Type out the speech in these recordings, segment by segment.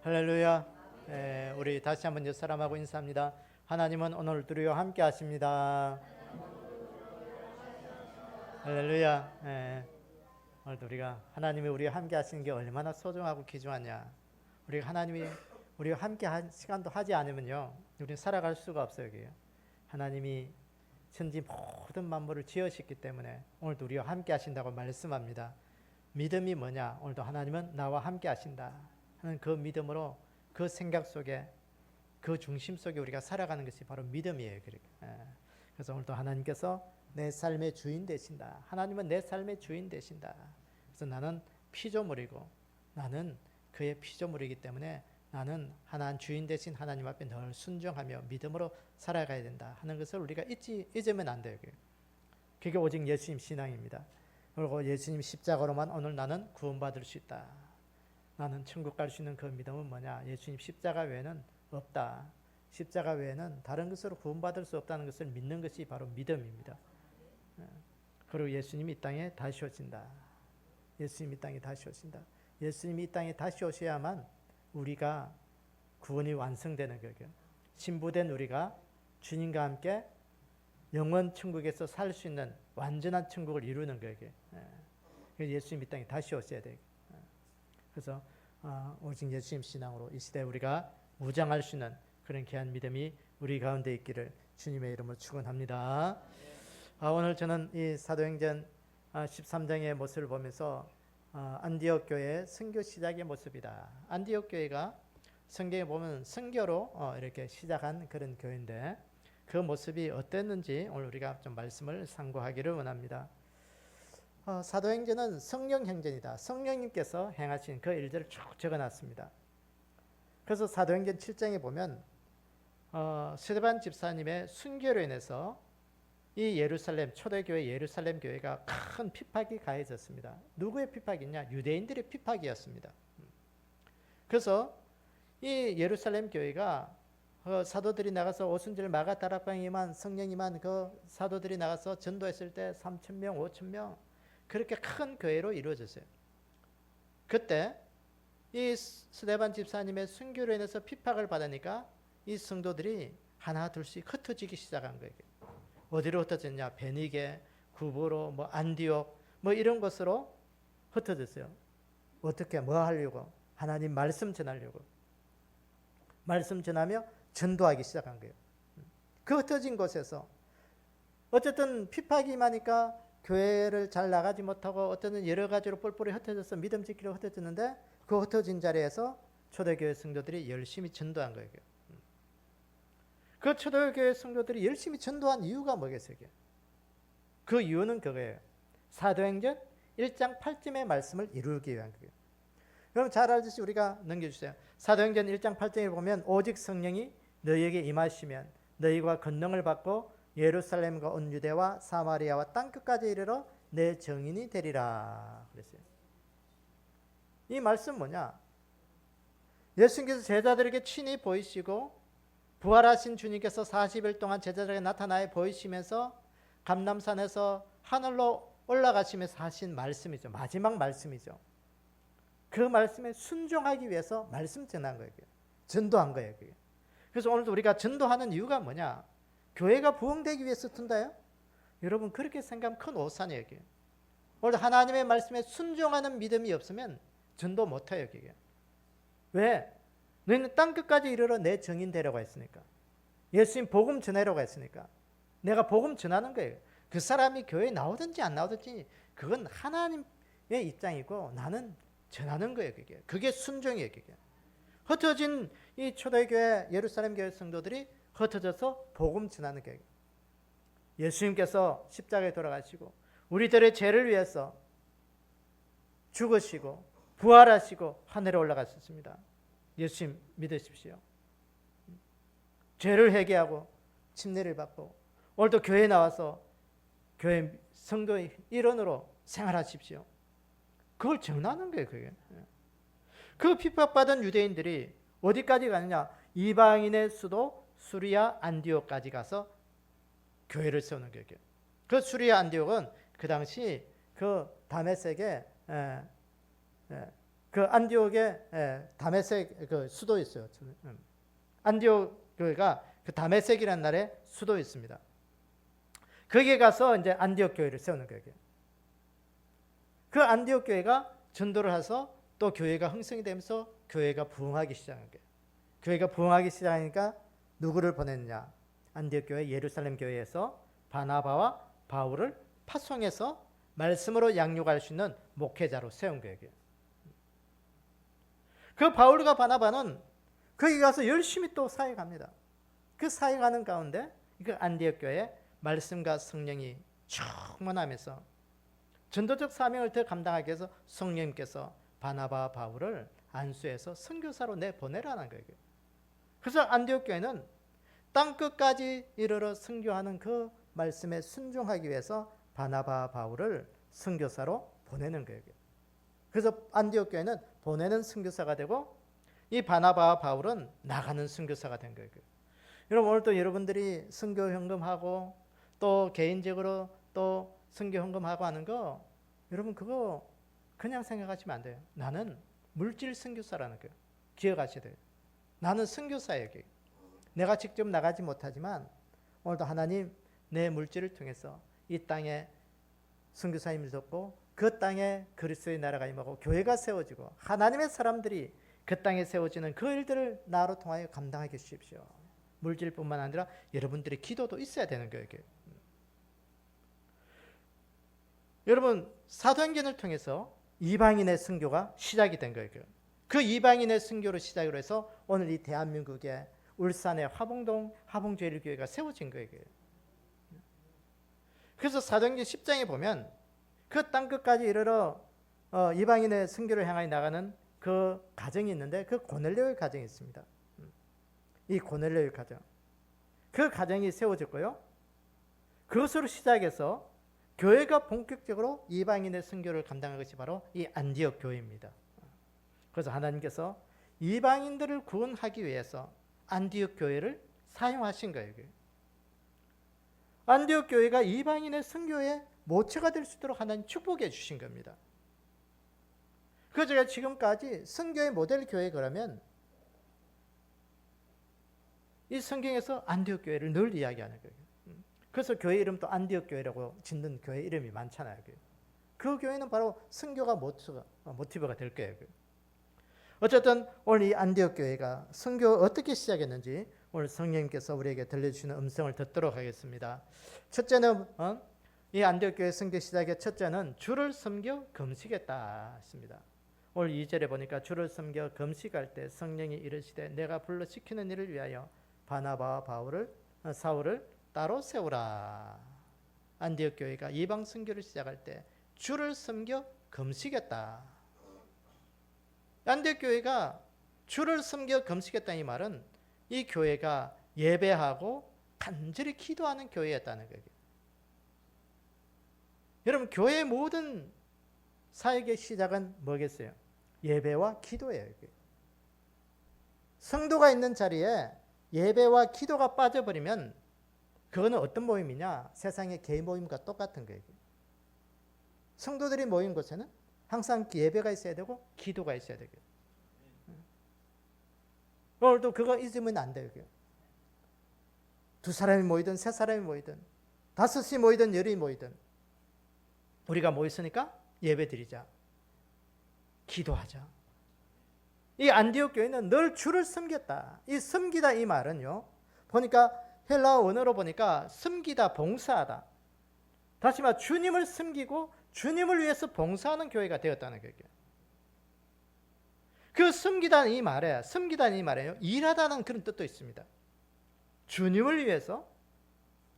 할렐루야. 우리 다시 한번 옛사람하고 인사합니다. 하나님은 오늘 우리와 함께 하십니다. 할렐루야. 오늘도 우리가 하나님이 우리와 함께 하시는 게 얼마나 소중하고 귀중하냐. 우리가 하나님이 우리와 함께 한 시간도 하지 않으면요, 우리는 살아갈 수가 없어요. 여기요. 하나님이 천지 모든 만물을 지으셨기 때문에 오늘도 우리와 함께 하신다고 말씀합니다. 믿음이 뭐냐? 오늘도 하나님은 나와 함께 하신다 하는 그 믿음으로, 그 생각 속에, 그 중심 속에 우리가 살아가는 것이 바로 믿음이에요. 그래서 오늘도 하나님께서 내 삶의 주인 되신다. 하나님은 내 삶의 주인 되신다. 그래서 나는 피조물이고 나는 그의 피조물이기 때문에 나는 하나님 주인 되신 하나님 앞에 늘 순종하며 믿음으로 살아가야 된다 하는 것을 우리가 잊으면 안 돼요. 그게 오직 예수님 신앙입니다. 그리고 예수님 십자가로만 오늘 나는 구원받을 수 있다. 나는 천국 갈 수 있는 그 믿음은 뭐냐? 예수님 십자가 외에는 없다. 십자가 외에는 다른 것으로 구원받을 수 없다는 것을 믿는 것이 바로 믿음입니다. 그리고 예수님이 이 땅에 다시 오신다. 예수님이 이 땅에 다시 오신다. 예수님이 이 땅에 다시 오셔야만 우리가 구원이 완성되는 거예요. 신부된 우리가 주님과 함께 영원 천국에서 살 수 있는 완전한 천국을 이루는 거예요. 예수님이 이 땅에 다시 오셔야 돼요. 그래서 오직 예수님 신앙으로 이 시대에 우리가 무장할 수 있는 그런 귀한 믿음이 우리 가운데 있기를 주님의 이름으로 축원합니다. 오늘 저는 이 사도행전 13장의 모습을 보면서 안디옥 교회의 선교 시작의 모습이다. 안디옥 교회가 성경에 보면 선교로 이렇게 시작한 그런 교회인데, 그 모습이 어땠는지 오늘 우리가 좀 말씀을 상고하기를 원합니다. 사도행전은 성령 행전이다. 성령님께서 행하신 그 일들을 쭉 적어놨습니다. 그래서 사도행전 7장에 보면 스데반 집사님의 순교로 인해서 이 예루살렘 초대교회 예루살렘 교회가 큰 핍박이 가해졌습니다. 누구의 핍박이냐? 유대인들의 핍박이었습니다. 그래서 이 예루살렘 교회가 사도들이 나가서 오순절 마가다락방에만 성령이만 그 사도들이 나가서 전도했을 때 3,000명, 5,000명 그렇게 큰 교회로 이루어졌어요. 그때 이 스데반 집사님의 순교로 인해서 핍박을 받으니까 이 성도들이 하나 둘씩 흩어지기 시작한 거예요. 어디로 흩어졌냐? 베니게, 구브로, 안디옥 이런 곳으로 흩어졌어요. 어떻게 뭐 하려고? 하나님 말씀 전하려고. 말씀 전하며 전도하기 시작한 거예요. 그 흩어진 곳에서 어쨌든 핍박이 많으니까 교회를 잘 나가지 못하고 어떤 여러 가지로 뿔뿔이 흩어져서 믿음 지키려 흩어졌는데, 그 흩어진 자리에서 초대교회 성도들이 열심히 전도한 거예요. 그 초대교회 성도들이 열심히 전도한 이유가 뭐겠어요? 그 이유는 그거예요. 사도행전 1장 8절의 말씀을 이루기 위한 거예요. 여러분 잘 알듯이 우리가 넘겨주세요. 사도행전 1장 8절에 보면 오직 성령이 너희에게 임하시면 너희가 권능을 받고 예루살렘과 온 유대와 사마리아와 땅끝까지 이르러 내 증인이 되리라 그랬어요. 이 말씀 뭐냐? 예수님께서 제자들에게 친히 보이시고 부활하신 주님께서 40일 동안 제자들에게 나타나여 보이시면서 감람산에서 하늘로 올라가시면서 하신 말씀이죠. 마지막 말씀이죠. 그 말씀에 순종하기 위해서 말씀 전한 거예요. 전도한 거예요. 그래서 오늘도 우리가 전도하는 이유가 뭐냐? 교회가 부흥되기 위해서 든다요? 여러분 그렇게 생각하면 큰 오산이에요. 오늘 하나님의 말씀에 순종하는 믿음이 없으면 전도 못해요. 왜? 너희는 땅끝까지 이르러 내 증인 되려고 했으니까. 예수님 복음 전하려고 했으니까. 내가 복음 전하는 거예요. 그 사람이 교회에 나오든지 안 나오든지 그건 하나님의 입장이고 나는 전하는 거예요. 그게 순종이에요. 흩어진 이 초대교회 예루살렘 교회 성도들이 흩어져서 복음 전하는 거예요. 예수님께서 십자가에 돌아가시고 우리들의 죄를 위해서 죽으시고 부활하시고 하늘에 올라가셨습니다. 예수님 믿으십시오. 죄를 회개하고 침례를 받고 오늘도 교회에 나와서 교회 성도의 일원으로 생활하십시오. 그걸 전하는 거예요. 그게. 그 핍박받은 유대인들이 어디까지 가느냐? 이방인의 수도 수리아 안디옥까지 가서 교회를 세우는 거예요. 그 수리아 안디옥은 그 당시 그 다메섹의 그 안디옥에 다메섹 그 수도 있어요. 안디옥 교회가 그 다메섹이라는 나라에 수도 있습니다. 거기에 가서 이제 안디옥 교회를 세우는 거예요. 그 안디옥 교회가 전도를 해서 또 교회가 형성이 되면서 교회가 부흥하기 시작한 거예요. 교회가 부흥하기 시작하니까 누구를 보냈냐? 안디옥 교회 예루살렘 교회에서 바나바와 바울을 파송해서 말씀으로 양육할 수 있는 목회자로 세운 거예요. 그 바울과 바나바는 거기 가서 열심히 또 사역합니다. 그 사역하는 가운데 그 안디옥 교회에 말씀과 성령이 충만하면서 전도적 사명을 더 감당하기 위해서 성령님께서 바나바 바울을 안수해서 선교사로 내보내라는 거예요. 그래서 안디옥 교회는 땅 끝까지 이르러 선교하는 그 말씀에 순종하기 위해서 바나바 바울을 선교사로 보내는 거예요. 그래서 안디옥 교회는 보내는 선교사가 되고 이 바나바 바울은 나가는 선교사가 된 거예요. 여러분 오늘 또 여러분들이 선교 헌금하고 또 개인적으로 또 선교 헌금하고 하는 거 여러분 그거 그냥 생각하시면 안 돼요. 나는 물질 선교사라는 거예요. 기억하셔야 돼요. 나는 선교사예요. 내가 직접 나가지 못하지만 오늘도 하나님 내 물질을 통해서 이 땅에 선교사님을 돕고 그 땅에 그리스도의 나라가 임하고 교회가 세워지고 하나님의 사람들이 그 땅에 세워지는 그 일들을 나로 통하여 감당하게 해주십시오. 물질뿐만 아니라 여러분들의 기도도 있어야 되는 거예요. 여러분 사도행전을 통해서 이방인의 선교가 시작이 된 거예요. 그 이방인의 선교를 시작으로 해서 오늘 이 대한민국의 울산의 화봉동 화봉제일교회가 세워진 거예요. 그래서 사도행전 10장에 보면 그 땅끝까지 이르러 이방인의 선교를 향하여 나가는 그 가정이 있는데 그 고넬료의 가정이 있습니다. 이 고넬료의 가정. 그 가정이 세워졌고요. 그것으로 시작해서 교회가 본격적으로 이방인의 선교를 감당한 것이 바로 이 안디옥 교회입니다. 그래서 하나님께서 이방인들을 구원하기 위해서 안디옥 교회를 사용하신 거예요. 안디옥 교회가 이방인의 선교의 모처가 될 수 있도록 하나님 축복해 주신 겁니다. 그래서 제가 지금까지 선교의 모델 교회 그러면 이 성경에서 안디옥 교회를 늘 이야기하는 거예요. 그래서 교회 이름도 안디옥 교회라고 짓는 교회 이름이 많잖아요. 그 교회는 바로 선교가 모티브가 될 거예요. 어쨌든 오늘 이 안디옥 교회가 선교 어떻게 시작했는지 오늘 성령님께서 우리에게 들려주시는 음성을 듣도록 하겠습니다. 첫째는 이 안디옥 교회 선교 시작의 첫째는 주를 섬겨 금식했다 했습니다. 오늘 2절에 보니까 주를 섬겨 금식할 때 성령이 이르시되 내가 불러 시키는 일을 위하여 바나바와 사울을 따로 세우라. 안디옥 교회가 이방 선교를 시작할 때 주를 섬겨 금식했다. 안디옥 교회가 주를 섬겨 금식했다 이 말은 이 교회가 예배하고 간절히 기도하는 교회였다는 거예요. 여러분 교회의 모든 사역의 시작은 뭐겠어요? 예배와 기도예요. 성도가 있는 자리에 예배와 기도가 빠져버리면 그거는 어떤 모임이냐? 세상의 개인 모임과 똑같은 거예요. 성도들이 모인 곳에는 항상 예배가 있어야 되고 기도가 있어야 되고 오늘도 그거 잊으면 안 돼요. 두 사람이 모이든 세 사람이 모이든 다섯이 모이든 열이 모이든 우리가 모였으니까 예배 드리자. 기도하자. 이 안디옥 교회는 늘 주를 섬겼다. 이 섬기다 이 말은요. 보니까 헬라어 원어로 보니까 섬기다, 봉사하다. 다시 말해 주님을 섬기고 주님을 위해서 봉사하는 교회가 되었다는 거예요. 그 섬기다는 이 말에요. 일하다는 그런 뜻도 있습니다. 주님을 위해서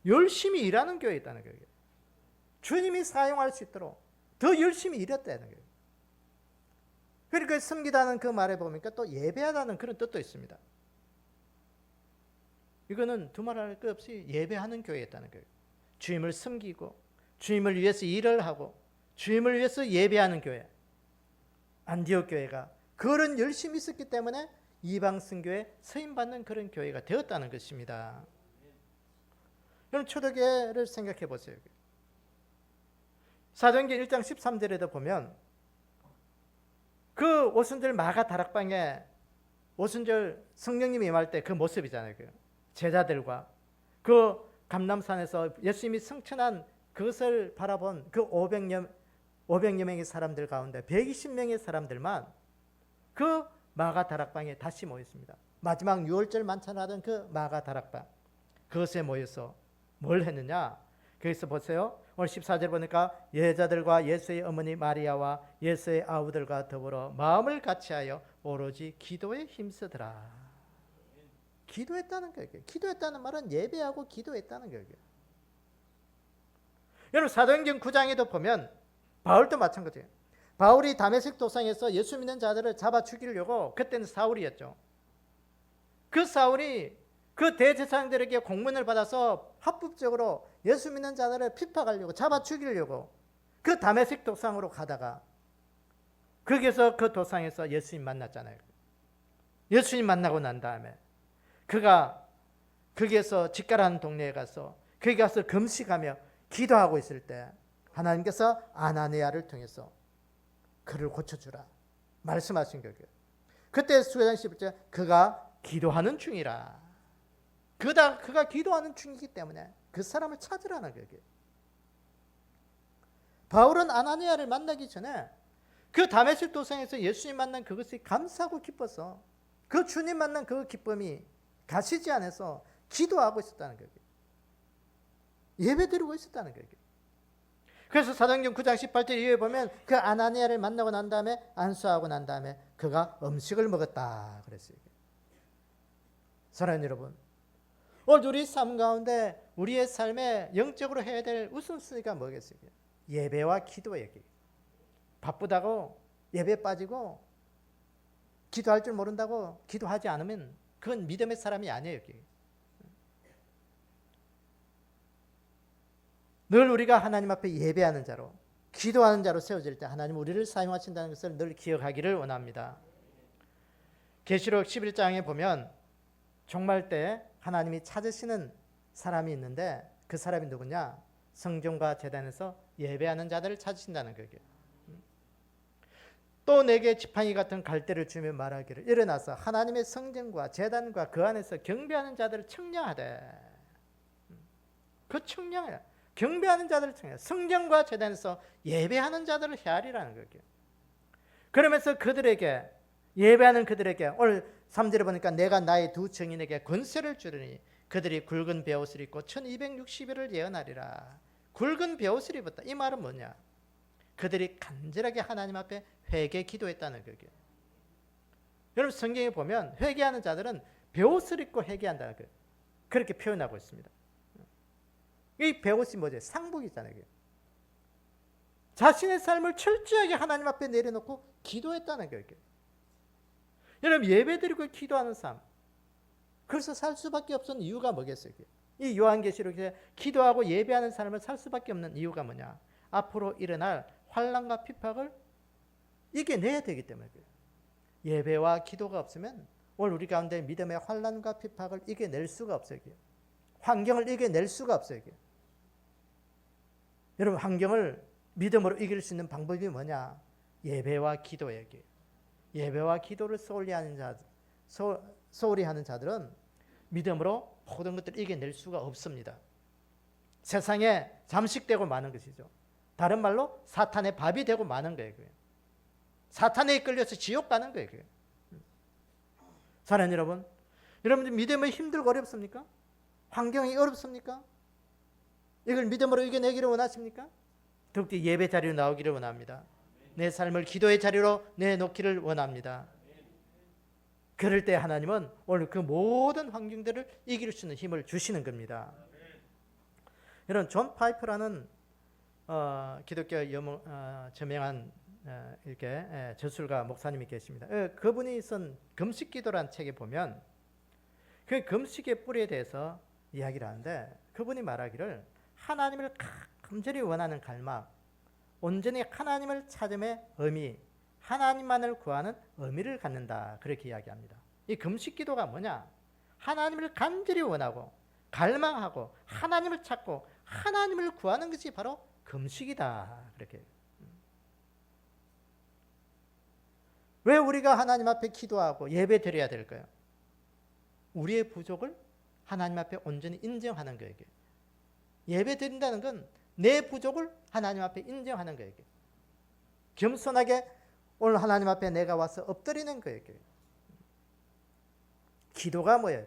열심히 일하는 교회에 있다는 거예요. 주님이 사용할 수 있도록 더 열심히 일했다는 거예요. 그러니까 섬기다는 그 말에 보니까 또 예배하다는 그런 뜻도 있습니다. 이거는 두말할 것 없이 예배하는 교회였다는 거예요. 주님을 섬기고 주님을 위해서 일을 하고 주님을 위해서 예배하는 교회. 안디옥 교회가 그런 열심히 있었기 때문에 이방 선교에 서임받는 그런 교회가 되었다는 것입니다. 여러분 초대교회를 생각해 보세요. 사도행전 1장 13절에도 보면 그 오순절 마가 다락방에 오순절 성령님이 임할 때 그 모습이잖아요. 그 제자들과 그 감람산에서 예수님이 승천한 그것을 바라본 그 500여 명의 사람들 가운데 120명의 사람들만 그 마가 다락방에 다시 모였습니다. 마지막 6월절 만찬하던 그 마가 다락방, 그것에 모여서 뭘 했느냐? 거기서 보세요. 오늘 14절 보니까 여자들과 예수의 어머니 마리아와 예수의 아우들과 더불어 마음을 같이하여 오로지 기도에 힘쓰더라. 기도했다는 거예요. 기도했다는 말은 예배하고 기도했다는 거예요. 여러분 사도행전 9장에도 보면 바울도 마찬가지예요. 바울이 다메섹 도상에서 예수 믿는 자들을 잡아 죽이려고, 그때는 사울이었죠. 그 사울이 그 대제사장들에게 공문을 받아서 합법적으로 예수 믿는 자들을 핍박하려고, 잡아 죽이려고 그 다메섹 도상으로 가다가 거기서 그 도상에서 예수님 만났잖아요. 예수님 만나고 난 다음에 그가 거기에서 직가라는 동네에 가서 거기 가서 금식하며 기도하고 있을 때 하나님께서 아나니아를 통해서 그를 고쳐주라 말씀하신 거예요. 그때 수회장 11절 그가 기도하는 중이라. 그가 기도하는 중이기 때문에 그 사람을 찾으라는 거예요. 바울은 아나니아를 만나기 전에 그 다메섹 도상에서 예수님 만난 그것이 감사하고 기뻐서 그 주님 만난 그 기쁨이 가시지 않아서 기도하고 있었다는 거예요. 예배드리고 있었다는 거예요. 그래서 사도행전 9장 18절 이후에 보면 그 아나니아를 만나고 난 다음에 안수하고 난 다음에 그가 음식을 먹었다 그랬어요. 사랑하는 여러분, 오늘 우리 삶 가운데 우리의 삶에 영적으로 해야 될 우선순위가 뭐겠어요? 예배와 기도예요. 바쁘다고 예배 빠지고 기도할 줄 모른다고 기도하지 않으면 그건 믿음의 사람이 아니에요. 늘 우리가 하나님 앞에 예배하는 자로, 기도하는 자로 세워질 때 하나님 우리를 사용하신다는 것을 늘 기억하기를 원합니다. 계시록 11장에 보면 종말 때 하나님이 찾으시는 사람이 있는데 그 사람이 누구냐? 성전과 제단에서 예배하는 자들을 찾으신다는 거예요. 또 내게 지팡이 같은 갈대를 주며 말하기를 일어나서 하나님의 성전과 제단과 그 안에서 경배하는 자들을 청량하되, 그 청량해, 경배하는 자들을 청량해, 성전과 제단에서 예배하는 자들을 헤아리라는 거예요. 그러면서 그들에게, 예배하는 그들에게 오늘 3절에 보니까 내가 나의 두 증인에게 권세를 주리니 그들이 굵은 베옷을 입고 1260일을 예언하리라. 굵은 베옷을 입었다. 이 말은 뭐냐? 그들이 간절하게 하나님 앞에 회개 기도했다는 거예요. 여러분 성경에 보면 회개하는 자들은 베옷을 입고 회개한다는 거예요. 그렇게 표현하고 있습니다. 이 베옷이 뭐죠? 상복이잖아요. 자신의 삶을 철저하게 하나님 앞에 내려놓고 기도했다는 거예요. 여러분 예배드리고 기도하는 삶, 그래서 살 수밖에 없는 이유가 뭐겠어요? 이 요한계시록에 기도하고 예배하는 삶을 살 수밖에 없는 이유가 뭐냐? 앞으로 일어날 환난과 핍박을 이겨내야 되기 때문에 그래요. 예배와 기도가 없으면 오늘 우리 가운데 믿음의 환난과 핍박을 이겨낼 수가 없어요. 환경을 이겨낼 수가 없어요. 여러분 환경을 믿음으로 이길 수 있는 방법이 뭐냐? 예배와 기도예요. 예배와 기도를 소홀히 하는 자들은 믿음으로 모든 것들을 이겨낼 수가 없습니다. 세상에 잠식되고 마는 것이죠. 다른 말로 사탄의 밥이 되고 마는 거예요. 사탄에 이끌려서 지옥 가는 거예요. 사랑하는 여러분, 여러분들 믿음이 힘들고 어렵습니까? 환경이 어렵습니까? 이걸 믿음으로 이겨내기를 원하십니까? 더욱더 예배 자리로 나오기를 원합니다. 내 삶을 기도의 자리로 내놓기를 원합니다. 그럴 때 하나님은 오늘 그 모든 환경들을 이길 수 있는 힘을 주시는 겁니다. 여러분 존 파이프라는 기독교 저명한 이렇게 저술가 목사님이 계십니다. 그분이 쓴 금식기도라는 책에 보면 그 금식의 뿌리에 대해서 이야기를 하는데 그분이 말하기를 하나님을 간절히 원하는 갈망, 온전히 하나님을 찾음의 의미, 하나님만을 구하는 의미를 갖는다. 그렇게 이야기합니다. 이 금식기도가 뭐냐? 하나님을 간절히 원하고 갈망하고 하나님을 찾고 하나님을 구하는 것이 바로 금식이다. 그렇게. 왜 우리가 하나님 앞에 기도하고 예배 드려야 될까요? 우리의 부족을 하나님 앞에 온전히 인정하는 거예요. 예배 드린다는 건 내 부족을 하나님 앞에 인정하는 거예요. 겸손하게 오늘 하나님 앞에 내가 와서 엎드리는 거예요. 기도가 뭐예요?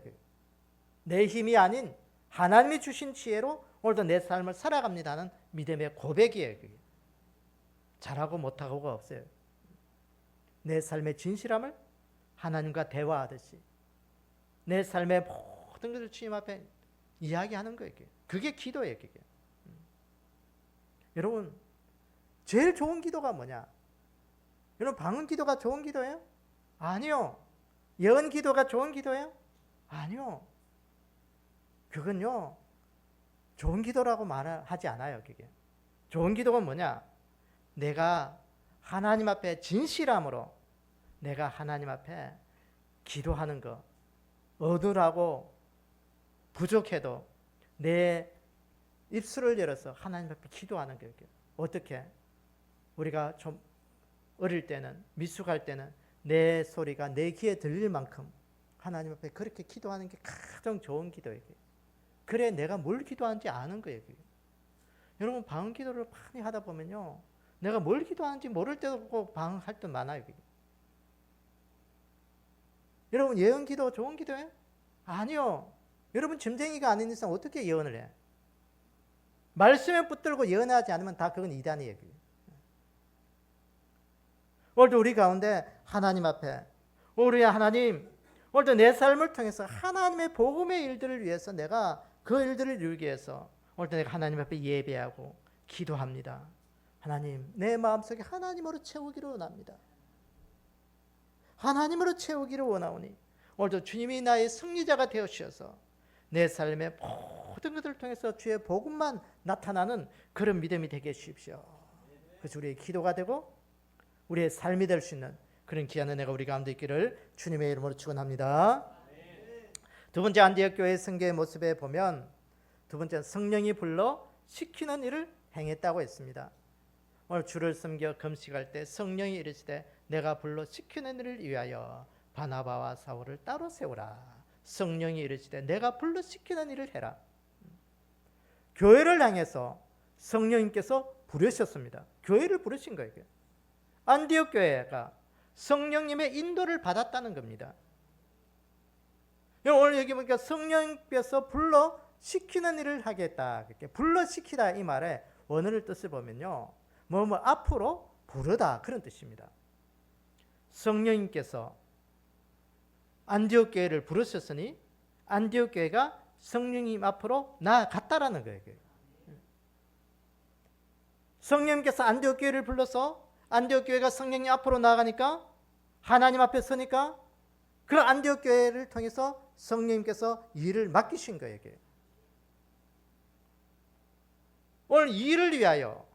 내 힘이 아닌 하나님이 주신 지혜로 오늘도 내 삶을 살아갑니다 하는 믿음의 고백이에요. 잘하고 못하고가 없어요. 내 삶의 진실함을 하나님과 대화하듯이 내 삶의 모든 것을 주님 앞에 이야기하는 거예요. 그게 기도예요. 그게. 여러분, 제일 좋은 기도가 뭐냐? 여러분, 방언 기도가 좋은 기도예요? 아니요. 예언 기도가 좋은 기도예요? 아니요. 그건요, 좋은 기도라고 말하지 않아요. 그게. 좋은 기도가 뭐냐? 내가 하나님 앞에 진실함으로 내가 하나님 앞에 기도하는 거, 어두라고 부족해도 내 입술을 열어서 하나님 앞에 기도하는 거예요. 어떻게? 우리가 좀 어릴 때는, 미숙할 때는 내 소리가 내 귀에 들릴 만큼 하나님 앞에 그렇게 기도하는 게 가장 좋은 기도예요. 그래 내가 뭘 기도하는지 아는 거예요. 여러분, 방언 기도를 많이 하다 보면요, 내가 뭘 기도하는지 모를 때도 있고 방언할 때 많아요. 여러분, 예언 기도 좋은 기도예요? 아니요. 여러분, 점쟁이가 아닌 이상 어떻게 예언을 해? 말씀에 붙들고 예언하지 않으면 다 그건 이단이에요. 오늘도 우리 가운데 하나님 앞에, 우리 하나님, 오늘도 내 삶을 통해서 하나님의 복음의 일들을 위해서 내가 그 일들을 이루기 위해서 오늘도 내가 하나님 앞에 예배하고 기도합니다. 하나님, 내 마음속에 하나님으로 채우기를 원합니다. 하나님으로 채우기를 원하오니 오늘도 주님이 나의 승리자가 되어주셔서 내 삶의 모든 것들을 통해서 주의 복음만 나타나는 그런 믿음이 되게 해주십시오. 그래서 우리의 기도가 되고 우리의 삶이 될 수 있는 그런 귀한 은혜가 우리 가운데 있기를 주님의 이름으로 축원합니다. 두 번째, 안디옥 교회 성교의 모습에 보면 두 번째, 성령이 불러 시키는 일을 행했다고 했습니다. 오늘 주를 섬겨 금식할 때 성령이 이르시되 내가 불러 시키는 일을 위하여 바나바와 사울을 따로 세우라. 성령이 이르시되 내가 불러 시키는 일을 해라. 교회를 향해서 성령님께서 부르셨습니다. 교회를 부르신 거예요. 안디옥 교회가 성령님의 인도를 받았다는 겁니다. 오늘 여기 보니까 성령님께서 불러 시키는 일을 하겠다. 불러 시키다 이 말의 원어를 뜻을 보면요, 뭐 앞으로 부르다 그런 뜻입니다. 성령님께서 안디옥 교회를 부르셨으니 안디옥 교회가 성령님 앞으로 나아갔다라는 거예요. 성령님께서 안디옥 교회를 불러서 안디옥 교회가 성령님 앞으로 나아가니까 하나님 앞에 서니까 그 안디옥 교회를 통해서 성령님께서 일을 맡기신 거예요. 오늘 일을 위하여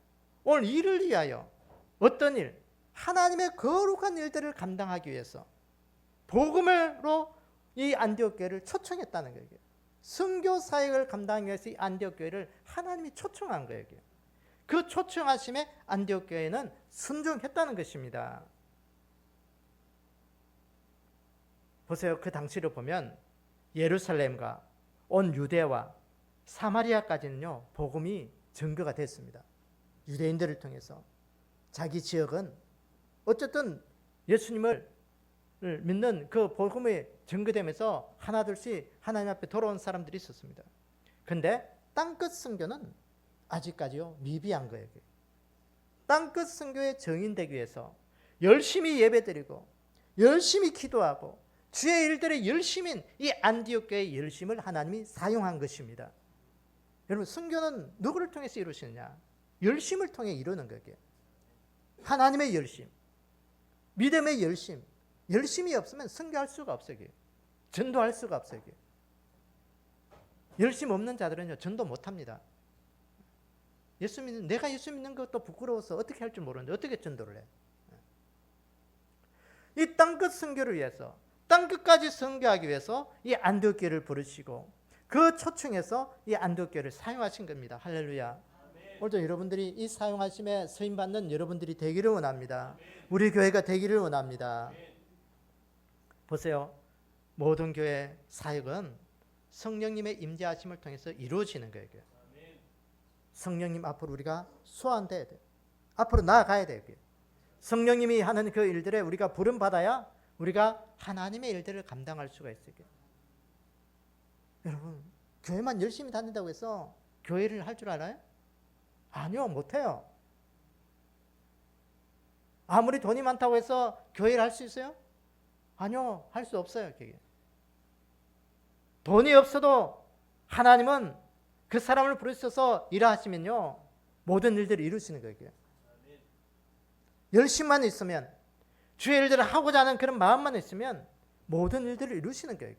어떤 일? 하나님의 거룩한 일들을 감당하기 위해서 복음으로 이 안디옥 교회를 초청했다는 거예요. 선교 사역을 감당하기 위해서 이 안디옥 교회를 하나님이 초청한 거예요. 그 초청하심에 안디옥 교회는 순종했다는 것입니다. 보세요. 그 당시를 보면 예루살렘과 온 유대와 사마리아까지는요, 복음이 증거가 됐습니다. 유대인들을 통해서 자기 지역은 어쨌든 예수님을 믿는 그 복음이 증거되면서 하나둘씩 하나님 앞에 돌아온 사람들이 있었습니다. 그런데 땅끝 선교는 아직까지요 미비한 거예요. 땅끝 선교의 증인되기 위해서 열심히 예배드리고 열심히 기도하고 주의 일들의 열심인 이 안디옥 교회의 열심을 하나님이 사용한 것입니다. 여러분, 선교는 누구를 통해서 이루시느냐? 열심을 통해 이루는 거예요. 하나님의 열심, 믿음의 열심. 열심이 없으면 선교할 수가 없어요. 전도할 수가 없어요. 열심 없는 자들은요 전도 못합니다. 내가 예수 믿는 것도 부끄러워서 어떻게 할 줄 모르는데 어떻게 전도를 해? 이 땅끝 선교를 위해서, 땅끝까지 선교하기 위해서 이 안디옥 교회를 부르시고 그 초청해서 이 안디옥 교회를 사용하신 겁니다. 할렐루야. 오늘도 여러분들이 이 사용하심에 쓰임받는 여러분들이 되기를 원합니다. 우리 교회가 되기를 원합니다. 보세요. 모든 교회 사역은 성령님의 임재하심을 통해서 이루어지는 거예요. 성령님 앞으로 우리가 소환돼야 돼요. 앞으로 나아가야 돼요. 성령님이 하는 그 일들에 우리가 부름받아야 우리가 하나님의 일들을 감당할 수가 있어요. 여러분, 교회만 열심히 다닌다고 해서 교회를 할 줄 알아요? 아니요, 못해요. 아무리 돈이 많다고 해서 교회를 할 수 있어요? 아니요, 할 수 없어요. 그게. 돈이 없어도 하나님은 그 사람을 부르셔서 일하시면요, 모든 일들을 이루시는 거예요. 열심만 있으면, 주의 일들을 하고자 하는 그런 마음만 있으면 모든 일들을 이루시는 거예요.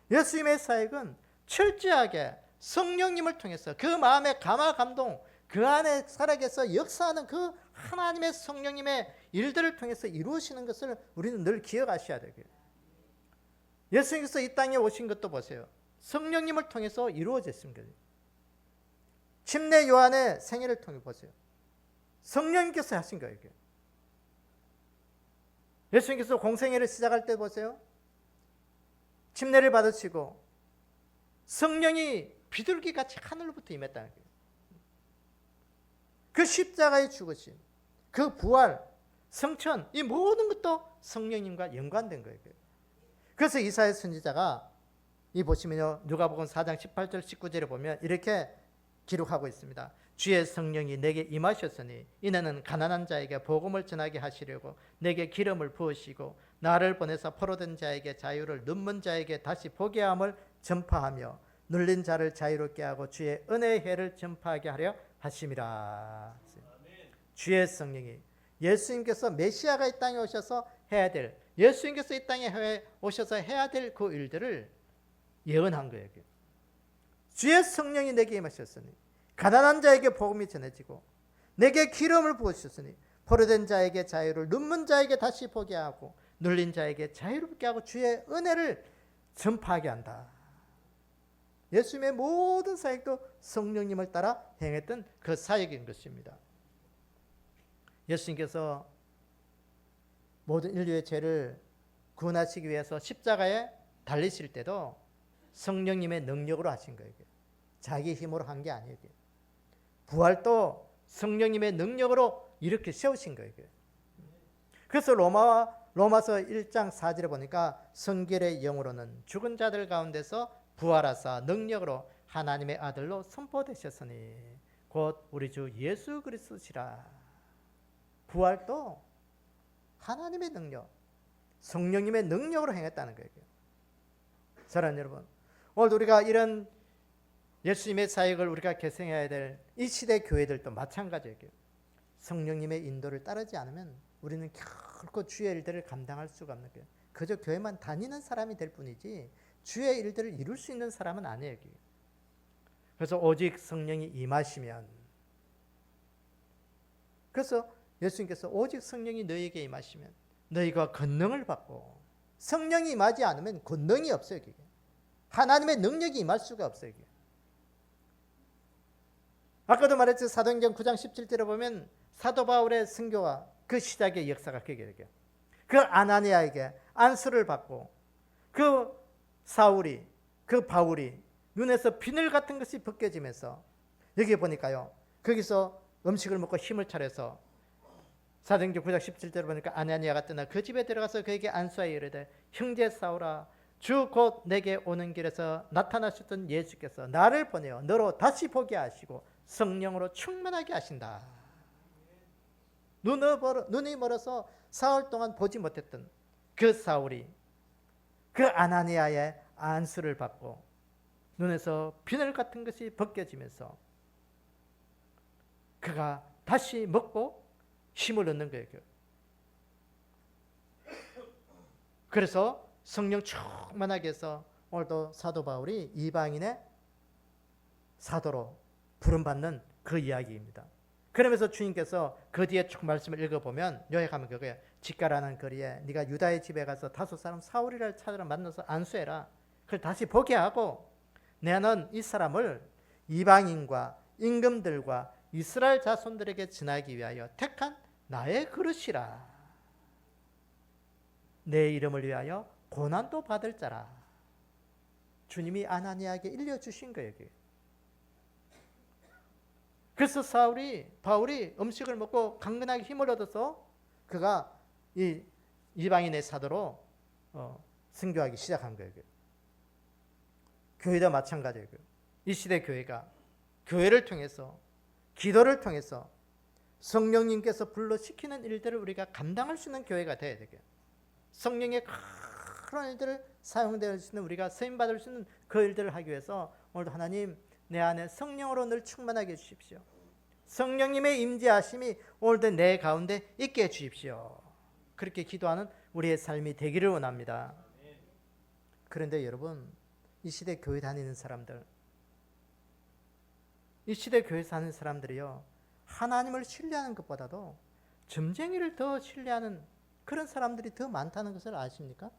예수님의 사역은 철저하게 성령님을 통해서 그 마음의 감화 감동, 그 안에 살아계서 역사하는 그 하나님의 성령님의 일들을 통해서 이루어지는 것을 우리는 늘 기억하셔야 돼요. 예수님께서 이 땅에 오신 것도 보세요. 성령님을 통해서 이루어졌습니다. 침례 요한의 생애를 통해 보세요. 성령님께서 하신 거예요. 예수님께서 공생애를 시작할 때 보세요. 침례를 받으시고 성령이 비둘기같이 하늘로부터 임했다는 거예요. 그 십자가의 죽으심, 그 부활, 성천, 이 모든 것도 성령님과 연관된 거예요. 그래서 이사야 선지자가 이 보시면요, 누가복음 4장 18절 19절에 보면 이렇게 기록하고 있습니다. 주의 성령이 내게 임하셨으니 이는 가난한 자에게 복음을 전하게 하시려고 내게 기름을 부으시고 나를 보내서 포로된 자에게 자유를, 눈먼 자에게 다시 보게 함을 전파하며 눌린 자를 자유롭게 하고 주의 은혜의 해를 전파하게 하려 하심이라. 주의 성령이, 예수님께서 메시아가 이 땅에 오셔서 해야 될, 예수님께서 이 땅에 오셔서 해야 될 그 일들을 예언한 거예요. 주의 성령이 내게 임하셨으니 가난한 자에게 복음이 전해지고 내게 기름을 부으셨으니 포로된 자에게 자유를, 눈먼 자에게 다시 보게 하고 눌린 자에게 자유롭게 하고 주의 은혜를 전파하게 한다. 예수님의 모든 사역도 성령님을 따라 행했던 그 사역인 것입니다. 예수님께서 모든 인류의 죄를 구원하시기 위해서 십자가에 달리실 때도 성령님의 능력으로 하신 거예요. 자기 힘으로 한 게 아니에요. 부활도 성령님의 능력으로 이렇게 세우신 거예요. 그래서 로마서 1장 4절에 보니까 성결의 영으로는 죽은 자들 가운데서 부활하사 능력으로 하나님의 아들로 선포되셨으니 곧 우리 주 예수 그리스도시라. 부활도 하나님의 능력, 성령님의 능력으로 행했다는 거예요. 사랑하는 여러분, 오늘 우리가 이런 예수님의 사역을 우리가 계승해야 될 이 시대 교회들도 마찬가지예요. 성령님의 인도를 따르지 않으면 우리는 결코 주의 일들을 감당할 수가 없는 거예요. 그저 교회만 다니는 사람이 될 뿐이지 주의 일들을 이룰 수 있는 사람은 아니에요. 그래서 오직 성령이 임하시면, 그래서 예수님께서 오직 성령이 너희에게 임하시면 너희가 권능을 받고, 성령이 임하지 않으면 권능이 없어요. 하나님의 능력이 임할 수가 없어요. 아까도 말했죠. 사도행전 9장 17절에 보면 사도 바울의 선교와 그 시작의 역사가 기록돼요. 그 아나니아에게 안수를 받고 그 사울이, 그 바울이 눈에서 비늘 같은 것이 벗겨지면서, 여기 보니까요, 거기서 음식을 먹고 힘을 차려서 사도행전 9장 17절에 보니까 아나니아가 떠나 그 집에 들어가서 그에게 안수하여 이르되 형제 사울아, 주 곧 내게 오는 길에서 나타나셨던 예수께서 나를 보내어 너로 다시 보게 하시고 성령으로 충만하게 하신다. 눈이 멀어서 사흘 동안 보지 못했던 그 사울이 그 아나니아의 안수를 받고 눈에서 비늘 같은 것이 벗겨지면서 그가 다시 먹고 힘을 얻는 거예요. 그래서 성령 충만하게 해서 오늘도 사도 바울이 이방인의 사도로 부름받는 그 이야기입니다. 그러면서 주님께서 그 뒤에 쭉 말씀을 읽어보면 요약하면 그거예요. 직가라는 거리에 네가 유다의 집에 가서 다섯 사람 사울이라는 찾으러 만나서 안수해라. 그걸 다시 보게 하고, 내는 이 사람을 이방인과 임금들과 이스라엘 자손들에게 전하기 위하여 택한 나의 그릇이라. 내 이름을 위하여 고난도 받을 자라. 주님이 아나니아에게 일려주신 거예요. 그래서 바울이 음식을 먹고 강건하게 힘을 얻어서 그가 이 이방인의 사도로 선교하기 시작한 거예요. 교회도 마찬가지예요. 이 시대 교회가 교회를 통해서 기도를 통해서 성령님께서 불러시키는 일들을 우리가 감당할 수 있는 교회가 되어야 되게. 성령의 그런 일들을 사용될 수 있는, 우리가 쓰임받을 수 있는 그 일들을 하기 위해서 오늘도 하나님 내 안에 성령으로 늘 충만하게 해주십시오. 성령님의 임재하심이 오늘도 내 가운데 있게 해주십시오. 그렇게 기도하는 우리의 삶이 되기를 원합니다. 그런데 여러분, 이 시대 교회 다니는 사람들, 이 시대 교회 사는 사람들이요, 하나님을 신뢰하는 것보다도 점쟁이를 더 신뢰하는 그런 사람들이 더 많다는 것을 아십니까?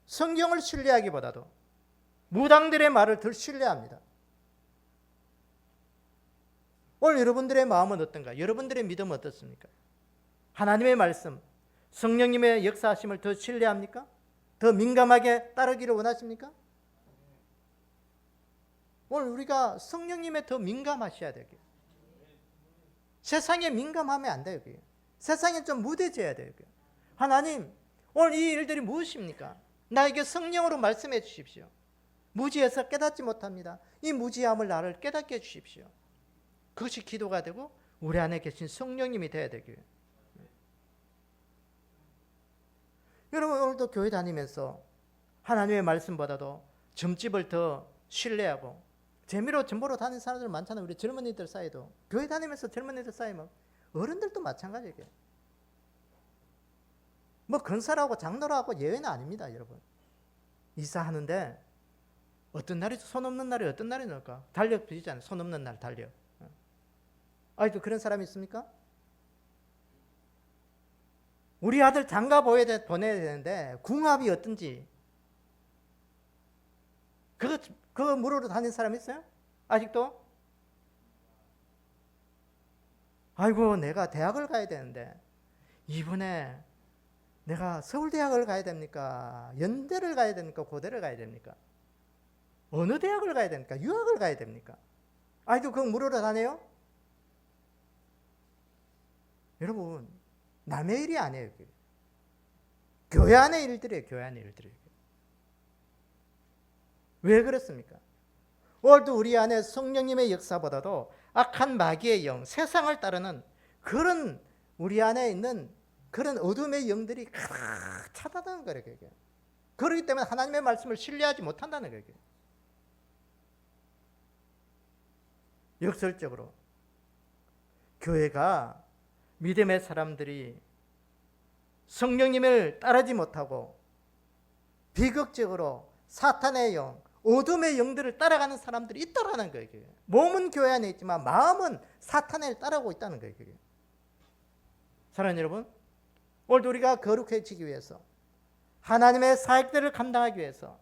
성경을 신뢰하기보다도 무당들의 말을 더 신뢰합니다. 오늘 여러분들의 마음은 어떤가? 여러분들의 믿음은 어떻습니까? 하나님의 말씀, 성령님의 역사하심을 더 신뢰합니까? 더 민감하게 따르기를 원하십니까? 오늘 우리가 성령님에 더 민감하셔야 돼요. 세상에 민감하면 안 돼요. 세상에 좀 무뎌져야 돼요. 하나님, 오늘 이 일들이 무엇입니까? 나에게 성령으로 말씀해 주십시오. 무지해서 깨닫지 못합니다. 이 무지함을 나를 깨닫게 해 주십시오. 그것이 기도가 되고 우리 안에 계신 성령님이 되어야 되고요. 여러분, 오늘도 교회 다니면서 하나님의 말씀보다도 점집을 더 신뢰하고 재미로 전보러 다니는 사람들 많잖아요. 우리 젊은이들 사이도. 교회 다니면서 젊은이들 사이 뭐 어른들도 마찬가지예요. 뭐 건설하고 장로하고 예외는 아닙니다, 여러분. 이사하는데 어떤 날이 손 없는 날이 어떤 날이 나올까? 달력 비잖아요. 손 없는 날 달력. 아직도 그런 사람이 있습니까? 우리 아들 장가 보내야 되는데 궁합이 어떤지 그거 물으러 다니는 사람 있어요? 아직도? 아이고, 내가 대학을 가야 되는데 이번에 내가 서울대학을 가야 됩니까? 연대를 가야 됩니까? 고대를 가야 됩니까? 어느 대학을 가야 됩니까? 유학을 가야 됩니까? 아직도 그거 물으러 다녀요? 여러분, 남의 일이 아니에요. 교회 안의 일들이에요. 교회 안의 일들이에요. 왜 그렇습니까? 오늘도 우리 안에 성령님의 역사보다도 악한 마귀의 영, 세상을 따르는 그런 우리 안에 있는 그런 어둠의 영들이 차다다는 거예요. 그렇기 때문에 하나님의 말씀을 신뢰하지 못한다는 거예요. 역설적으로 교회가 믿음의 사람들이 성령님을 따르지 못하고 비극적으로 사탄의 영, 어둠의 영들을 따라가는 사람들이 있다라는 거예요. 몸은 교회 안에 있지만 마음은 사탄을 따라오고 있다는 거예요. 사랑하는 여러분, 오늘도 우리가 거룩해지기 위해서, 하나님의 사역들을 감당하기 위해서,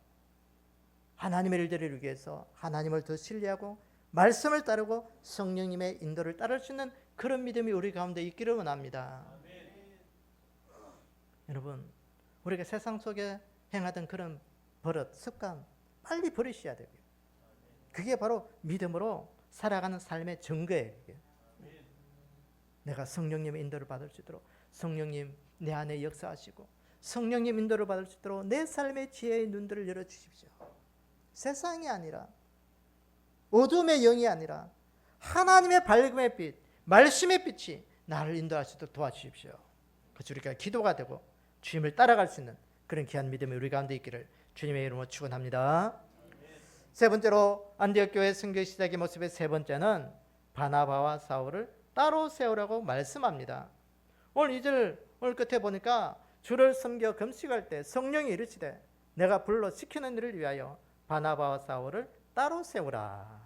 하나님의 일들을 이루기 위해서 하나님을 더 신뢰하고 말씀을 따르고 성령님의 인도를 따를 수 있는 그런 믿음이 우리 가운데 있기를 원합니다. 여러분, 우리가 세상 속에 행하던 그런 버릇, 습관 빨리 버리셔야 돼요. 그게 바로 믿음으로 살아가는 삶의 증거예요. 내가 성령님의 인도를 받을 수 있도록 성령님 내 안에 역사하시고 성령님 인도를 받을 수 있도록 내 삶의 지혜의 눈들을 열어주십시오. 세상이 아니라 어둠의 영이 아니라 하나님의 밝음의 빛, 말씀의 빛이 나를 인도할 수 있도록 도와주십시오. 그래서 우리가 기도가 되고 주님을 따라갈 수 있는 그런 귀한 믿음이 우리 가운데 있기를 주님의 이름으로 축원합니다. 세 번째로 안디옥 교회 선교 시작의 모습의 세 번째는 바나바와 사울을 따로 세우라고 말씀합니다. 오늘 2절 오늘 끝에 보니까 주를 섬겨 금식할 때 성령이 이르시되 내가 불러 시키는 일을 위하여 바나바와 사울을 따로 세우라.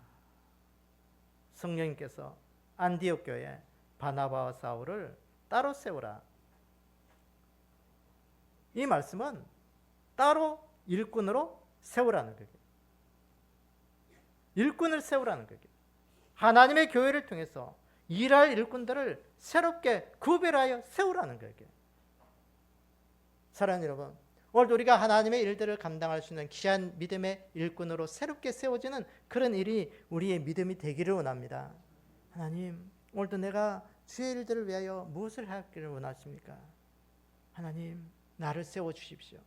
성령님께서 안디옥 교회 바나바와 사울을 따로 세우라. 이 말씀은 따로 일꾼으로 세우라는 거예요. 일꾼을 세우라는 거예요. 하나님의 교회를 통해서 일할 일꾼들을 새롭게 구별하여 세우라는 거예요. 사랑하는 여러분, 오늘 우리가 하나님의 일들을 감당할 수 있는 귀한 믿음의 일꾼으로 새롭게 세워지는 그런 일이 우리의 믿음이 되기를 원합니다. 하나님, 오늘도 내가 주의 일들을 위하여 무엇을 하기를 원하십니까? 하나님, 나를 세워주십시오.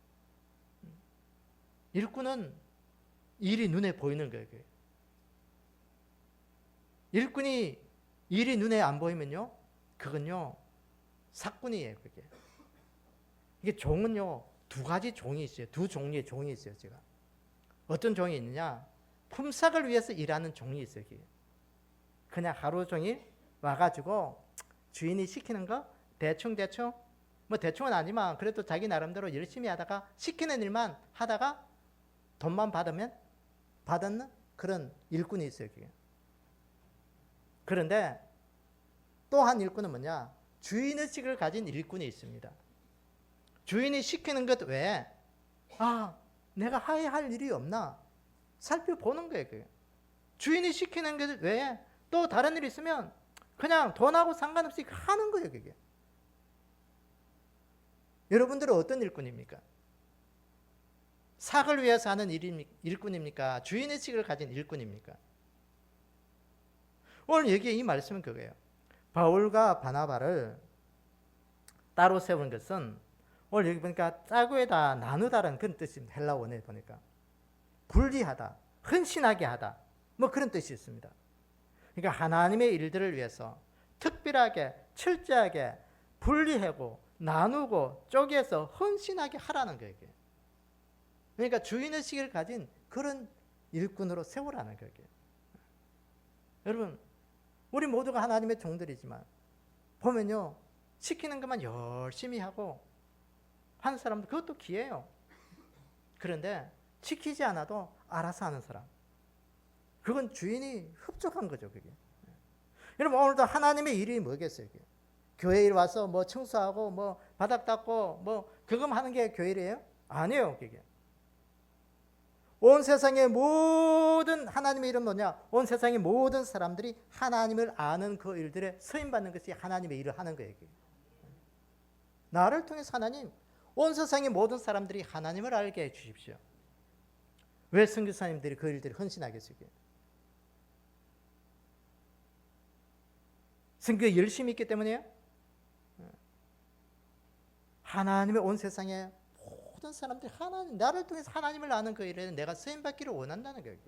일꾼은 일이 눈에 보이는 거예요. 일꾼이 일이 눈에 안 보이면요, 그건요 사꾼이에요. 그게. 이게 종은요 두 가지 종이 있어요. 두 종류의 종이 있어요. 제가 어떤 종이 있느냐, 품삯을 위해서 일하는 종이 있어요. 그게. 그냥 하루 종일 와가지고 주인이 시키는 거 대충 뭐 대충은 아니지만 그래도 자기 나름대로 열심히 하다가 시키는 일만 하다가 돈만 받는 그런 일꾼이 있어요. 그게. 그런데 또 한 일꾼은 뭐냐, 주인의식을 가진 일꾼이 있습니다. 주인이 시키는 것 외에 내가 해야 할 일이 없나 살펴보는 거예요. 그게. 주인이 시키는 것 외에 또 다른 일이 있으면 그냥 돈하고 상관없이 하는 거예요. 그게. 여러분들은 어떤 일꾼입니까? 삭을 위해서 하는 일꾼입니까? 주인의식을 가진 일꾼입니까? 오늘 여기에 이 말씀은 그거예요. 바울과 바나바를 따로 세운 것은 오늘 여기 보니까 짜고에다 나누다라는 그런 뜻입니다. 헬라 원어에 보니까 분리하다, 헌신하게 하다, 뭐 그런 뜻이 있습니다. 그러니까 하나님의 일들을 위해서 특별하게 철저하게 분리하고 나누고 쪼개서 헌신하게 하라는 거예요. 그러니까 주인의식을 가진 그런 일꾼으로 세우라는 거예요. 여러분, 우리 모두가 하나님의 종들이지만 보면요, 시키는 것만 열심히 하고 하는 사람도 그것도 기회예요. 그런데 시키지 않아도 알아서 하는 사람, 그건 주인이 흡족한 거죠. 그게. 여러분, 오늘도 하나님의 일이 뭐겠어요? 그게. 교회에 와서 뭐 청소하고 뭐 바닥 닦고 뭐 그것만 하는 게 교회 일이에요? 아니에요. 그게. 온 세상의 모든, 하나님의 일은 뭐냐? 온 세상의 모든 사람들이 하나님을 아는 그 일들에 서임받는 것이 하나님의 일을 하는 거예요. 나를 통해서 하나님, 온 세상의 모든 사람들이 하나님을 알게 해 주십시오. 왜 선교사님들이 그 일들을 헌신하겠어요? 선교에 열심히 있기 때문이에요? 하나님의 온 세상에 모든 사람들이 하나님, 나를 통해서 하나님을 아는 그 일에 내가 쓰임받기를 원한다는 거예요.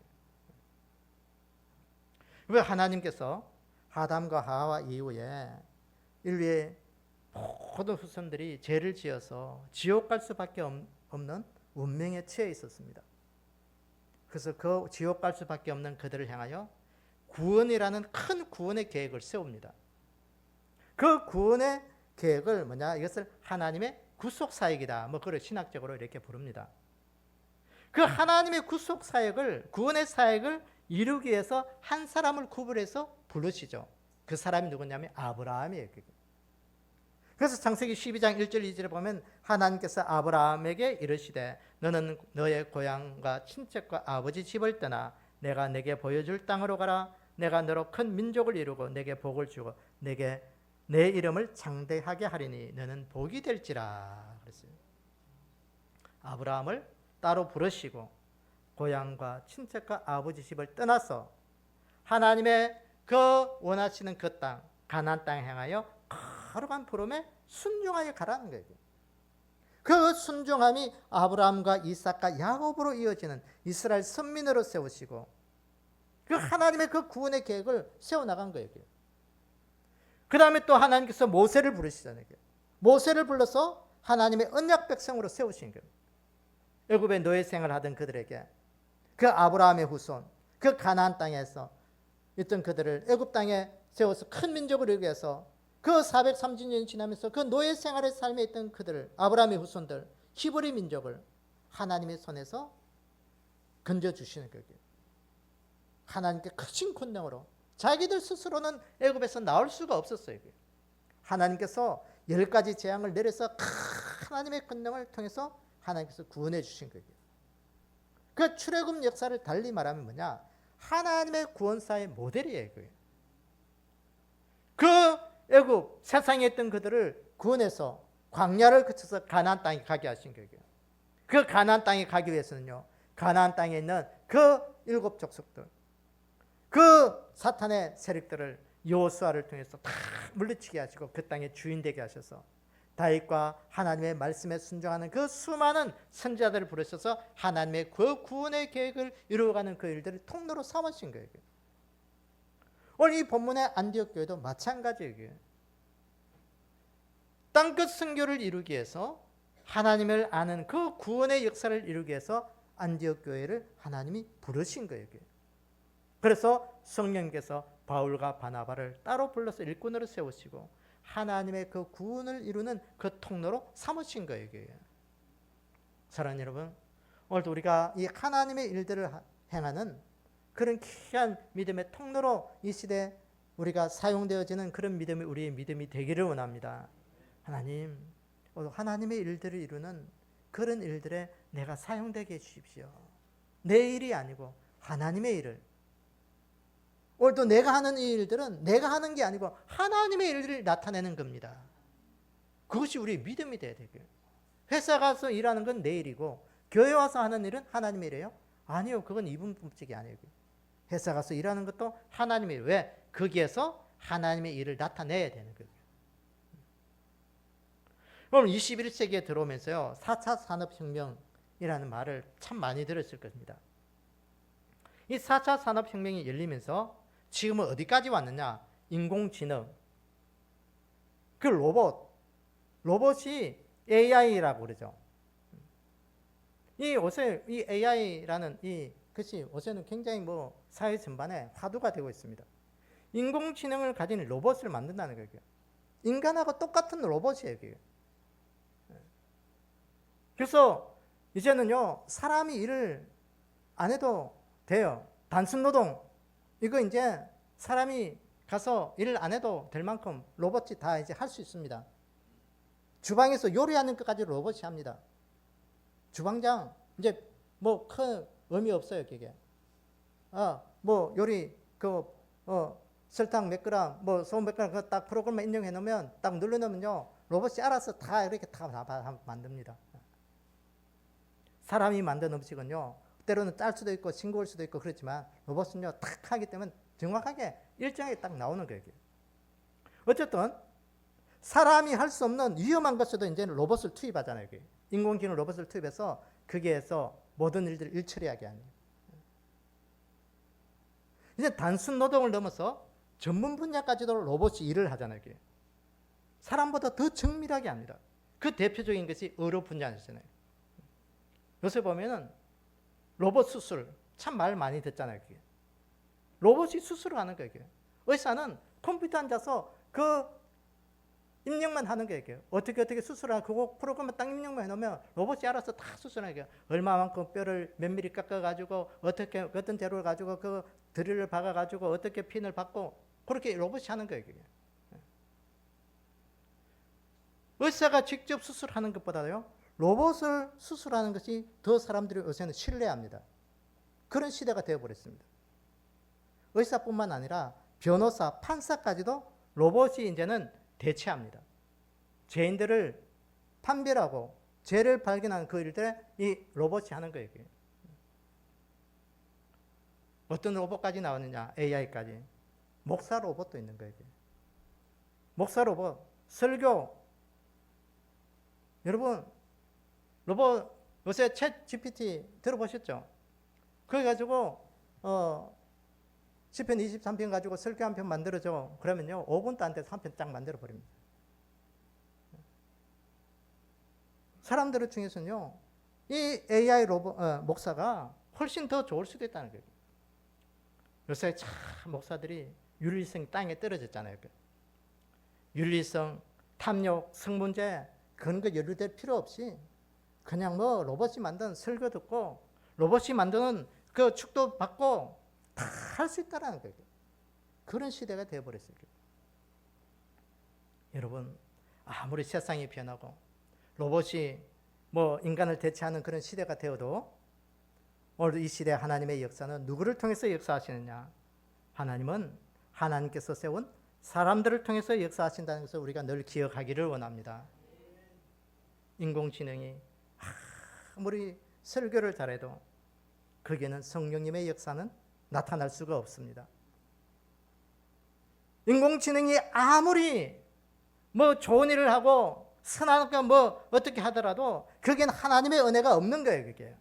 왜 하나님께서 아담과 하와 이후에 인류의 모든 후손들이 죄를 지어서 지옥 갈 수밖에 없는 운명에 처해 있었습니다. 그래서 그 지옥 갈 수밖에 없는 그들을 향하여 구원이라는 큰 구원의 계획을 세웁니다. 그 구원의 계획을 뭐냐, 이것을 하나님의 구속 사역이다. 뭐 그걸 신학적으로 이렇게 부릅니다. 그 하나님의 구속 사역을, 구원의 사역을 이루기 위해서 한 사람을 구별해서 부르시죠. 그 사람이 누구냐면 아브라함이에요. 그래서 창세기 12장 1절 2절에 보면 하나님께서 아브라함에게 이르시되 너는 너의 고향과 친척과 아버지 집을 떠나 내가 내게 보여줄 땅으로 가라. 내가 너로 큰 민족을 이루고 내게 복을 주고 내게 내 이름을 장대하게 하리니 너는 복이 될지라 그랬어요. 아브라함을 따로 부르시고 고향과 친척과 아버지 집을 떠나서 하나님의 그 원하시는 그 땅, 가나안 땅에 향하여 거룩한 부름에 순종하여 가라는 거예요. 그 순종함이 아브라함과 이삭과 야곱으로 이어지는 이스라엘 선민으로 세우시고 그 하나님의 그 구원의 계획을 세워나간 거예요. 그 다음에 또 하나님께서 모세를 부르시잖아요. 모세를 불러서 하나님의 언약 백성으로 세우신 거예요. 애굽에 노예 생활하던 그들에게 그 아브라함의 후손, 그 가나안 땅에서 있던 그들을 애굽 땅에 세워서 큰 민족을 이루기 위해서 그 430년이 지나면서 그 노예 생활의 삶에 있던 그들을, 아브라함의 후손들, 히브리 민족을 하나님의 손에서 건져주시는 거예요. 하나님께 크신 권능으로 자기들 스스로는 애굽에서 나올 수가 없었어요. 하나님께서 10가지 재앙을 내려서 하나님의 권능을 통해서 하나님께서 구원해 주신 거예요. 그 출애굽 역사를 달리 말하면 뭐냐? 하나님의 구원사의 모델이에요. 그 애굽 세상에 있던 그들을 구원해서 광야를 거쳐서 가나안 땅에 가게 하신 거예요. 그 가나안 땅에 가기 위해서는요, 가나안 땅에 있는 그 7 족속들, 그 사탄의 세력들을 여호수아를 통해서 다 물리치게 하시고 그 땅의 주인 되게 하셔서 다윗과 하나님의 말씀에 순종하는 그 수많은 선지자들을 부르셔서 하나님의 그 구원의 계획을 이루어가는 그 일들을 통로로 삼으신 거예요. 오늘 이 본문의 안디옥 교회도 마찬가지예요. 땅끝 선교를 이루기 위해서 하나님을 아는 그 구원의 역사를 이루기 위해서 안디옥 교회를 하나님이 부르신 거예요. 그래서 성령께서 바울과 바나바를 따로 불러서 일꾼으로 세우시고 하나님의 그 구원을 이루는 그 통로로 삼으신 거예요. 사랑하는 여러분, 오늘도 우리가 이 하나님의 일들을 행하는 그런 귀한 믿음의 통로로 이 시대에 우리가 사용되어지는 그런 믿음이 우리의 믿음이 되기를 원합니다. 하나님, 하나님의 일들을 이루는 그런 일들에 내가 사용되게 해주십시오. 내 일이 아니고 하나님의 일을. 오늘도 내가 하는 이 일들은 내가 하는 게 아니고 하나님의 일들을 나타내는 겁니다. 그것이 우리의 믿음이 돼야 되고요. 회사 가서 일하는 건 내 일이고 교회 와서 하는 일은 하나님의 일이에요? 아니요. 그건 이분법칙이 아니에요. 회사 가서 일하는 것도 하나님의 일. 왜? 거기에서 하나님의 일을 나타내야 되는 거예요. 그럼 21세기에 들어오면서요, 4차 산업혁명이라는 말을 참 많이 들었을 겁니다. 이 4차 산업혁명이 열리면서 지금은 어디까지 왔느냐? 인공지능, 그 로봇이 AI라고 그러죠. 요새 이 AI라는 것이 요새는 굉장히 사회 전반에 화두가 되고 있습니다. 인공지능을 가진 로봇을 만든다는 거예요. 인간하고 똑같은 로봇이에요. 그래서 이제는요, 사람이 일을 안 해도 돼요. 단순 노동, 이거 이제 사람이 가서 일을 안 해도 될 만큼 로봇이 다 이제 할 수 있습니다. 주방에서 요리하는 것까지 로봇이 합니다. 주방장, 이제 큰 의미 없어요, 그게. 요리, 설탕 몇 그램, 소금 몇 그램, 그거 딱 프로그램에 입력해 놓으면, 딱 눌러 놓으면요, 로봇이 알아서 다 이렇게 다 만듭니다. 사람이 만든 음식은요, 때로는 짤 수도 있고 싱거울 수도 있고 그렇지만 로봇은요, 탁 하기 때문에 정확하게 일정하게 딱 나오는 거예요. 어쨌든 사람이 할 수 없는 위험한 것에도 이제 로봇을 투입하잖아요. 인공지능 로봇을 투입해서 거기에서 모든 일들을 일처리하게 하는. 이제 단순 노동을 넘어서 전문 분야까지도 로봇이 일을 하잖아요. 사람보다 더 정밀하게 합니다. 그 대표적인 것이 의료 분야잖아요. 요새 보면은 로봇 수술, 참 말 많이 듣잖아요. 로봇이 수술을 하는 거예요. 의사는 컴퓨터 앉아서 그 입력만 하는 거예요. 어떻게 수술하고 그 프로그램에 딱 입력만 해놓으면 로봇이 알아서 다 수술하게. 얼마만큼 뼈를 몇 미리 깎아가지고 어떤 재료를 가지고 그 드릴을 박아가지고 어떻게 핀을 박고 그렇게 로봇이 하는 거예요. 의사가 직접 수술하는 것보다요, 로봇을 수술하는 것이 더 사람들이 요새는 신뢰합니다. 그런 시대가 되어버렸습니다. 의사뿐만 아니라 변호사, 판사까지도 로봇이 이제는 대체합니다. 죄인들을 판별하고 죄를 발견하는 그 일들을 이 로봇이 하는 거예요. 어떤 로봇까지 나왔느냐? AI까지. 목사 로봇도 있는 거예요. 목사 로봇, 설교. 여러분, 로봇 요새 챗 GPT 들어보셨죠? 그래 가지고 시편 23편 가지고 설교 한 편 만들어줘. 그러면요, 5분도 안 돼서 한 편 딱 만들어 버립니다. 사람들 중에서는요, 이 AI 목사가 훨씬 더 좋을 수도 있다는 거예요. 요새 참 목사들이 윤리성 땅에 떨어졌잖아요. 윤리성, 탐욕, 성문제 그런 거 연루될 필요 없이 그냥 로봇이 만든 설교 듣고 로봇이 만드는 그 축도 받고 다 할 수 있다는 거예요. 그런 시대가 되어버렸어요. 여러분, 아무리 세상이 변하고 로봇이 인간을 대체하는 그런 시대가 되어도 오늘 이 시대 하나님의 역사는 누구를 통해서 역사하시느냐? 하나님은 하나님께서 세운 사람들을 통해서 역사하신다는 것을 우리가 늘 기억하기를 원합니다. 인공지능이 아무리 설교를 잘해도 거기에는 성령님의 역사는 나타날 수가 없습니다. 인공지능이 아무리 좋은 일을 하고 선하게 어떻게 하더라도 거기에는 하나님의 은혜가 없는 거예요. 그게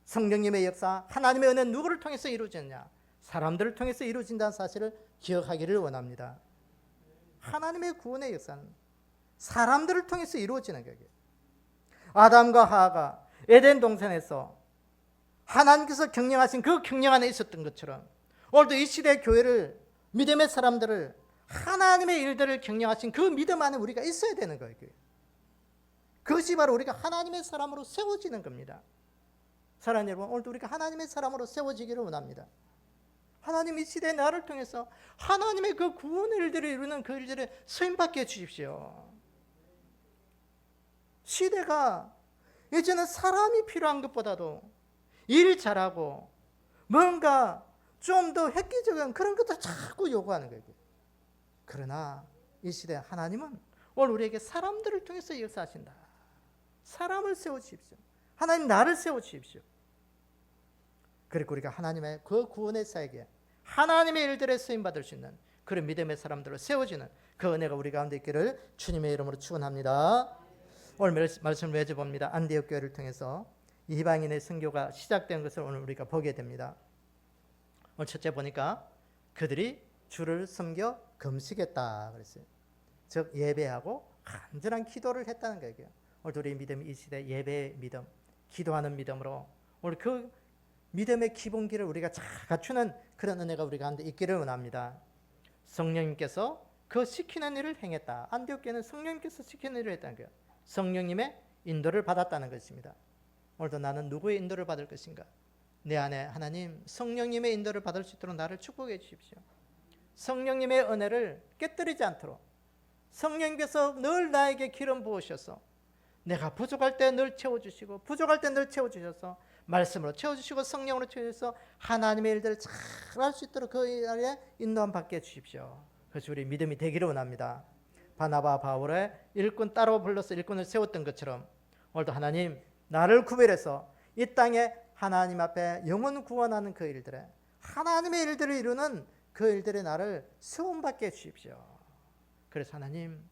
성령님의 역사, 하나님의 은혜는 누구를 통해서 이루어졌냐? 사람들을 통해서 이루어진다는 사실을 기억하기를 원합니다. 하나님의 구원의 역사는 사람들을 통해서 이루어지는 거예요. 아담과 하와가 에덴 동산에서 하나님께서 경영하신 그 경영 안에 있었던 것처럼 오늘도 이 시대 교회를, 믿음의 사람들을, 하나님의 일들을 경영하신 그 믿음 안에 우리가 있어야 되는 거예요. 그것이 바로 우리가 하나님의 사람으로 세워지는 겁니다. 사랑하는 여러분, 오늘도 우리가 하나님의 사람으로 세워지기를 원합니다. 하나님 이 시대에 나를 통해서 하나님의 그 구원의 일들을 이루는 그 일들에 쓰임받게 해주십시오. 시대가 예전에 사람이 필요한 것보다도 일 잘하고 뭔가 좀 더 획기적인 그런 것도 자꾸 요구하는 거예요. 그러나 이 시대 하나님은 오늘 우리에게 사람들을 통해서 역사하신다. 사람을 세워주십시오. 하나님 나를 세워주십시오. 그리고 우리가 하나님의 그 구원의 사역에 하나님의 일들에 쓰임받을 수 있는 그런 믿음의 사람들로 세워지는 그 은혜가 우리 가운데 있기를 주님의 이름으로 축원합니다. 오늘 말씀을 맺어봅니다. 안디옥 교회를 통해서 이방인의 선교가 시작된 것을 오늘 우리가 보게 됩니다. 오늘 첫째 보니까 그들이 주를 섬겨 금식했다 그랬어요. 즉 예배하고 간절한 기도를 했다는 거예요. 오늘 우리 믿음이 이 시대 예배의 믿음, 기도하는 믿음으로 오늘 그 믿음의 기본기를 우리가 잘 갖추는 그런 은혜가 우리 가운데 있기를 원합니다. 성령님께서 그 시키는 일을 행했다. 안디옥 교회는 성령님께서 시키는 일을 했다는 거예요. 성령님의 인도를 받았다는 것입니다. 오늘도 나는 누구의 인도를 받을 것인가? 내 안에 하나님 성령님의 인도를 받을 수 있도록 나를 축복해 주십시오. 성령님의 은혜를 깨뜨리지 않도록 성령님께서 늘 나에게 기름 부으셔서 내가 부족할 때 늘 채워주시고 부족할 때 늘 채워주셔서 말씀으로 채워주시고 성령으로 채워주셔서 하나님의 일들을 잘 할 수 있도록 그 일에 인도함 받게 해주십시오. 그래서 우리 믿음이 되기를 원합니다. 바나바 바울의 일꾼 따로 불러서 일꾼을 세웠던 것처럼 오늘도 하나님 나를 구별해서 이 땅에 하나님 앞에 영혼 구원하는 그 일들에 하나님의 일들을 이루는 그 일들에 나를 세움받게 해주십시오. 그래서 하나님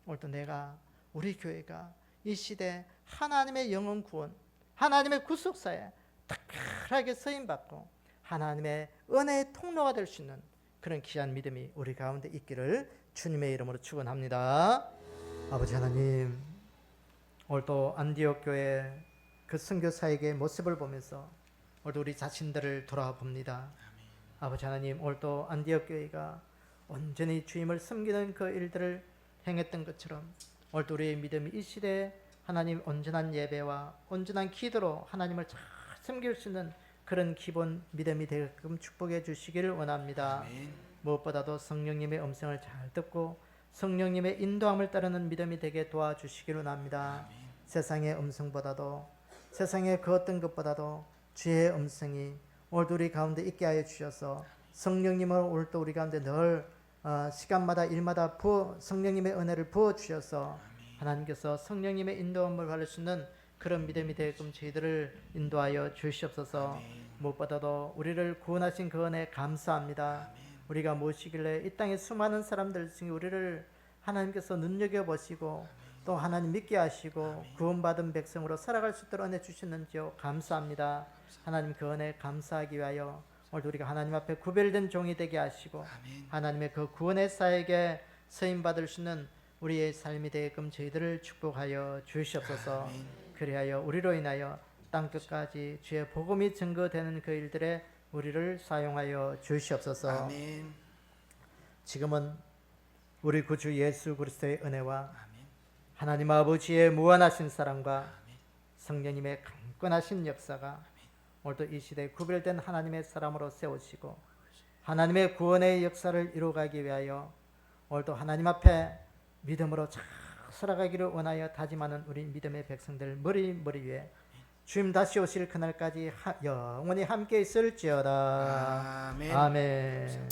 오늘도 내가 우리 교회가 이 시대 하나님의 영혼 구원 하나님의 구속사에 특별하게 쓰임받고 하나님의 은혜의 통로가 될 수 있는 그런 귀한 믿음이 우리 가운데 있기를 주님의 이름으로 축원합니다. 아버지 하나님 오늘도 안디옥 교회 그 선교사에게 모습을 보면서 오늘도 우리 자신들을 돌아봅니다. 아버지 하나님 오늘도 안디옥 교회가 온전히 주님을 섬기는 그 일들을 행했던 것처럼 오늘도 우리의 믿음이 이 시대에 하나님 온전한 예배와 온전한 기도로 하나님을 잘 섬길 수 있는 그런 기본 믿음이 되게끔 축복해 주시기를 원합니다. 아멘. 무엇보다도 성령님의 음성을 잘 듣고 성령님의 인도함을 따르는 믿음이 되게 도와주시기를 원합니다. 아멘. 세상의 음성보다도 세상의 그 어떤 것보다도 주의 음성이 오늘도 우리 가운데 있게 하여 주셔서 성령님을 오늘도 우리 가운데 늘 시간마다 일마다 성령님의 은혜를 부어 주셔서 하나님께서 성령님의 인도함을 받을 수 있는 그런 믿음이 되게끔 저희들을 인도하여 주시옵소서. 무엇보다도 우리를 구원하신 그 은혜 감사합니다. 우리가 무엇이길래 이 땅에 수많은 사람들 중에 우리를 하나님께서 눈여겨보시고 또 하나님 믿게 하시고 구원받은 백성으로 살아갈 수 있도록 은혜 주시는지요 감사합니다. 하나님 그 은혜 감사하기 위하여 오늘도 우리가 하나님 앞에 구별된 종이 되게 하시고 하나님의 그 구원의 사역에 쓰임받을 수 있는 우리의 삶이 되게끔 저희들을 축복하여 주시옵소서. 그리하여 우리로 인하여 땅끝까지 주의 복음이 증거되는 그 일들에 우리를 사용하여 주시옵소서. 아멘. 지금은 우리 구주 예수 그리스도의 은혜와 하나님 아버지의 무한하신 사랑과 성령님의 강권하신 역사가 오늘도 이 시대에 구별된 하나님의 사람으로 세우시고 하나님의 구원의 역사를 이루어가기 위하여 오늘도 하나님 앞에 믿음으로 잘 살아가기를 원하여 다짐하는 우리 믿음의 백성들 머리 위에 주님 다시 오실 그날까지 영원히 함께 있을지어다. 아멘. 아멘.